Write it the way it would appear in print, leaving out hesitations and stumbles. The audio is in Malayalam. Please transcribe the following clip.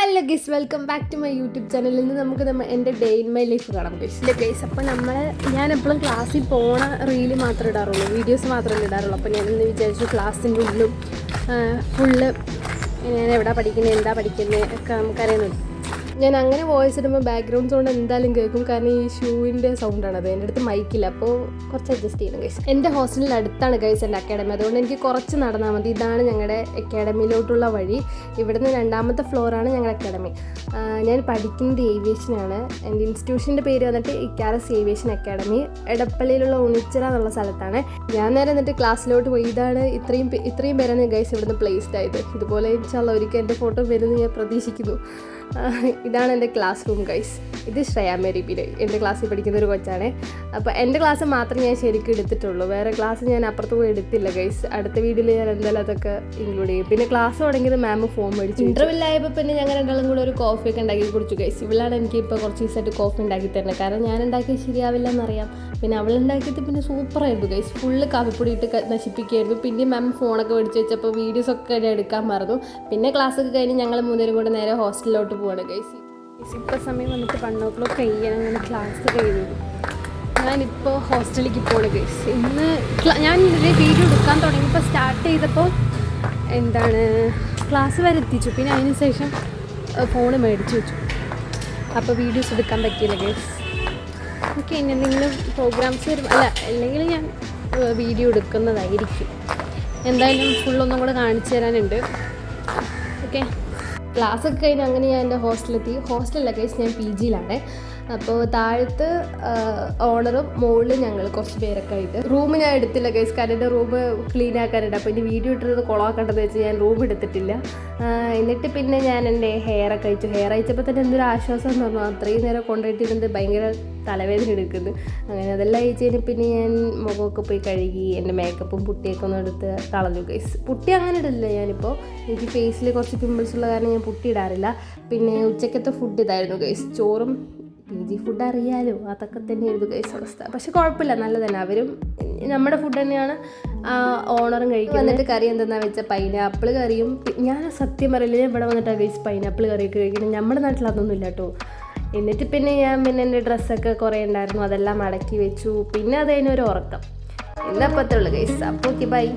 Hello guys, welcome back to my YouTube ചാനലിൽ നിന്ന് നമുക്ക് എൻ്റെ day in my life guys ഗൈസ്. അപ്പോൾ ഞാൻ എപ്പോഴും ക്ലാസ്സിൽ പോണ റീല് മാത്രമേ ഇടാറുള്ളൂ, വീഡിയോസ് മാത്രമേ ഇടാറുള്ളൂ. അപ്പോൾ ഞാനിന്ന് വിചാരിച്ചു ക്ലാസ്സിൻ്റെ ഉള്ളിലും ഫുള്ള് ഞാൻ എവിടെ പഠിക്കുന്നത് എന്താ പഠിക്കുന്നത് ഒക്കെ നമുക്കറിയുന്നുണ്ട്. ഞാൻ അങ്ങനെ വോയിസ് ഇടുമ്പോൾ ബാക്ക്ഗ്രൗണ്ട് സൗണ്ട് എന്തായാലും കേൾക്കും, കാരണം ഈ ഷൂവിൻ്റെ സൗണ്ടാണത്. എൻ്റെ അടുത്ത് മൈക്കില്ല, അപ്പോൾ കുറച്ച് അഡ്ജസ്റ്റ് ചെയ്യണം ഗൈസ്. എൻ്റെ ഹോസ്റ്റലിൻ്റെ അടുത്താണ് ഗൈസ് എൻ്റെ അക്കാഡമി, അതുകൊണ്ട് എനിക്ക് കുറച്ച് നടന്നാൽ മതി. ഇതാണ് ഞങ്ങളുടെ അക്കാഡമിയിലോട്ടുള്ള വഴി. ഇവിടുന്ന് 2ാമത്തെ ഫ്ലോറാണ് ഞങ്ങളുടെ അക്കാഡമി. ഞാൻ പഠിക്കുന്നത് ഏവിയേഷനാണ്. എൻ്റെ ഇൻസ്റ്റിറ്റ്യൂഷൻ്റെ പേര് വന്നിട്ട് ഇക്കാരസ് ഏവിയേഷൻ അക്കാഡമി, എടപ്പള്ളിയിലുള്ള ഉണിച്ചിറ എന്നുള്ള സ്ഥലത്താണ്. ഞാൻ നേരെ എന്നിട്ട് ക്ലാസ്സിലോട്ട് പോയി. ഇതാണ് ഇത്രയും പേരാണ് ഗൈസ് ഇവിടുന്ന് പ്ലേസ്ഡ് ആയത്. ഇതുപോലെ ഇൻഷാല്ലാ ഒരിക്കൽ എൻ്റെ ഫോട്ടോ വരുമെന്ന് ഞാൻ പ്രതീക്ഷിക്കുന്നു. ഇതാണ് എൻ്റെ ക്ലാസ് റൂം ഗൈസ്. ഇത് ശ്രേയ മേരി പി, എൻ്റെ ക്ലാസ്സിൽ പഠിക്കുന്ന ഒരു കൊച്ചാണ്. അപ്പോൾ എൻ്റെ ക്ലാസ് മാത്രമേ ഞാൻ ശരിക്കും എടുത്തിട്ടുള്ളൂ, വേറെ ക്ലാസ് ഞാൻ അപ്പുറത്ത് പോയി എടുത്തില്ല ഗൈസ്. അടുത്ത വീഡിയോയിൽ ഞാൻ എന്തായാലും അതൊക്കെ ഇൻക്ലൂഡ് ചെയ്യും. പിന്നെ ക്ലാസ് തുടങ്ങിയത് മാം ഫോം മേടിച്ചു. ഇൻ്റർവെല്ലായപ്പോൾ പിന്നെ ഞങ്ങൾ രണ്ടാളും കൂടെ ഒരു കോഫിയൊക്കെ ഉണ്ടാക്കി കുടിച്ചു ഗൈസ്. ഇവളാണ് എനിക്ക് ഇപ്പോൾ കുറച്ച് ദിവസമായിട്ട് കോഫി ഉണ്ടാക്കി തരുന്നത്, കാരണം ഞാൻ ഉണ്ടാക്കിയത് ശരിയാവില്ല എന്നറിയാം. പിന്നെ അവളുണ്ടാക്കിയത് പിന്നെ സൂപ്പറായിരുന്നു ഗൈസ്, ഫുള്ള് കാപ്പിപ്പൊടി ഇട്ട് നശിപ്പിക്കുകയായിരുന്നു. പിന്നെ മാം ഫോണൊക്കെ മേടിച്ച് വെച്ചപ്പോൾ വീഡിയോസൊക്കെ എടുക്കാൻ മറന്നു. പിന്നെ ക്ലാസ്സൊക്കെ കഴിഞ്ഞ് ഞങ്ങൾ 3 കൂടെ നേരെ ഹോസ്റ്റലിലോട്ട് പോവാണ് ഗൈസ്. ഇപ്പോൾ സമയം വന്നിട്ട് 1 o'clock കഴിയണം. അങ്ങനെ ക്ലാസ് കഴിഞ്ഞു. ഞാനിപ്പോൾ ഹോസ്റ്റലിലേക്ക് പോകണം ഗൈസ്. ഇന്ന് ഞാൻ വീഡിയോ എടുക്കാൻ തുടങ്ങിയപ്പോൾ സ്റ്റാർട്ട് ചെയ്തപ്പോൾ ക്ലാസ് വരെ എത്തിച്ചു. പിന്നെ അതിന് ശേഷം ഫോണ് മേടിച്ച് വെച്ചു, അപ്പോൾ വീഡിയോസ് എടുക്കാൻ പറ്റിയില്ല ഗൈസ്. ഓക്കെ, ഇനി എന്തെങ്കിലും പ്രോഗ്രാംസ് വരും അല്ലെങ്കിൽ ഞാൻ വീഡിയോ എടുക്കുന്നതായിരിക്കും. എന്തായാലും ഫുള്ളൊന്നും കൂടെ കാണിച്ചു തരാനുണ്ട്. ഓക്കെ, ക്ലാസ്സൊക്കെ കഴിഞ്ഞ് അങ്ങനെ ഞാൻ എൻ്റെ ഹോസ്റ്റലിലെത്തി. ഹോസ്റ്റലിലെ കേസ് ഞാൻ PGയിലാണ്. അപ്പോൾ താഴത്ത് ഓണറും മുകളിൽ ഞങ്ങൾ കുറച്ച് പേരൊക്കെ ആയിട്ട്. റൂം ഞാൻ എടുത്തില്ല കേസ്, കാരണം എൻ്റെ റൂം ക്ലീൻ ആക്കാനുണ്ട്. അപ്പോൾ ഇനി വീഡിയോ ഇട്ടിരുന്നത് കുളമാക്കേണ്ടതെന്ന് വെച്ച് ഞാൻ റൂം എടുത്തിട്ടില്ല. എന്നിട്ട് പിന്നെ ഞാൻ എൻ്റെ ഹെയറൊക്കെ അയച്ചു. ഹെയർ അയച്ചപ്പോൾ തന്നെ എന്തൊരു ആശ്വാസം എന്ന് പറഞ്ഞു. അത്രയും നേരം കൊണ്ടുപോയിട്ടിരുന്നത് ഭയങ്കര തലവേദന എടുക്കുന്നു. അങ്ങനെ അതെല്ലാം അയച്ചതിന് പിന്നെ ഞാൻ മുഖമൊക്കെ പോയി കഴുകി എൻ്റെ മേക്കപ്പും പുട്ടിയൊക്കെ ഒന്ന് എടുത്ത് കളഞ്ഞു ഗൈസ്. പുട്ടി അങ്ങനെ ഇടില്ല ഞാനിപ്പോൾ, എനിക്ക് ഫേസിൽ കുറച്ച് പിമ്പിൾസ് ഉള്ള കാരണം ഞാൻ പുട്ടി ഇടാറില്ല. പിന്നെ ഉച്ചക്കത്തെ ഫുഡ് ഇതായിരുന്നു ഗൈസ്, ചോറും PG ഫുഡ് അറിയാലോ, അതൊക്കെ തന്നെയായിരുന്നു ഗൈസ് അവസ്ഥ. പക്ഷെ കുഴപ്പമില്ല, നല്ല തന്നെ. അവരും നമ്മുടെ ഫുഡ് തന്നെയാണ് ഓണറും കഴിക്കുന്നത്. എന്നിട്ട് കറി എന്തെന്നാണ് വെച്ചാൽ പൈനാപ്പിൾ കറിയും. ഞാൻ സത്യം പറയില്ല, ഞാൻ ഇവിടെ വന്നിട്ടാണ് ഗൈസ് പൈനാപ്പിൾ കറിയൊക്കെ കഴിക്കുന്നത്. നമ്മുടെ നാട്ടിൽ അതൊന്നും ഇല്ല കേട്ടോ. എന്നിട്ട് പിന്നെ എൻ്റെ ഡ്രസ്സൊക്കെ കുറേ ഉണ്ടായിരുന്നു, അതെല്ലാം മടക്കി വെച്ചു. പിന്നെ അത് കഴിഞ്ഞൊരു ഉറക്കം. ഇന്നപ്പോഴത്തെ ഉള്ളു ഗൈസ്. അപ്പോൾ ഓക്കെ, ബൈ.